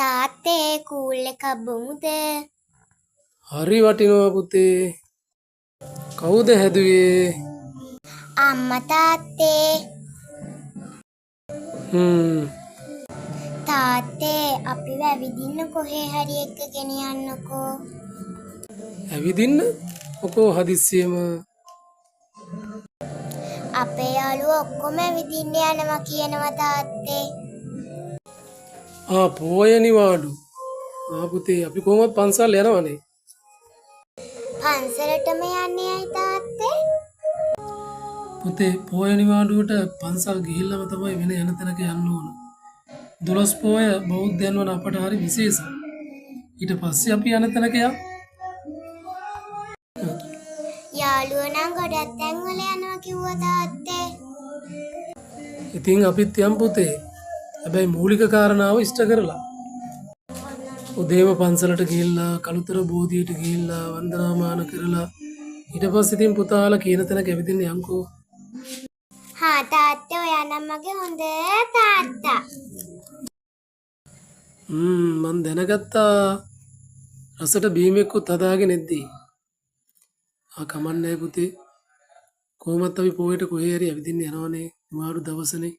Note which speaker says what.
Speaker 1: තාත්තේ කූල් එකක් බොමුද?
Speaker 2: හරි වටිනවා පුතේ. කවුද හැදුවේ?
Speaker 1: අම්මා තාත්තේ. තාත්තේ අපි වැවිදින්න කොහේ හරි එක්ක ගෙනියන්නකෝ.
Speaker 2: ඇවිදින්න? මොකෝ හදිස්සියෙම?
Speaker 1: අපේ යාළුවෝ ඔක්කොම ඇවිදින්න යනවා කියනවා තාත්තේ.
Speaker 2: පෝය නිවාඩු. පුතේ අපි කොහොමද පන්සල් යනවනේ.
Speaker 1: පන්සලටම යන්නේ ඇයි තාත්තේ?
Speaker 2: පුතේ පෝය නිවාඩුවට පන්සල් ගිහිල්ලාම තමයි වෙන යන තැනක යන්න ඕන. 12 පෝය බෞද්ධයන් වන අපට හරි විශේෂයි. ඊට පස්සේ අපි යන තැනක යමු.
Speaker 1: යාළුවෝ නම් ගොඩක් තැන්වල යනවා කිව්වා තාත්තේ.
Speaker 2: ඉතින් අපිත් යම් පුතේ. හැබැයි මූලික කාරණාව ඉෂ්ට කරලා. උදේම පන්සලට ගිහිල්ලා කලුතර බෝධියට ගිහිල්ලා වන්දනාමාන කරලා ඊට පස්සේ ඉතින් පුතාලා කියන තැනක ඇවිදින්න යන්කෝ.
Speaker 1: හා තාත්තේ ඔයා නම් මගේ හොඳ තාත්තා.
Speaker 2: මං දැනගත්තා රසට බීමෙක්කුත් හදාගෙන එද්දී. කමන්නේ පුතේ. කොහොමත් අපි පොයට කොහේ හරි ඇවිදින්න යනවනේ. නිවාඩු දවසනේ.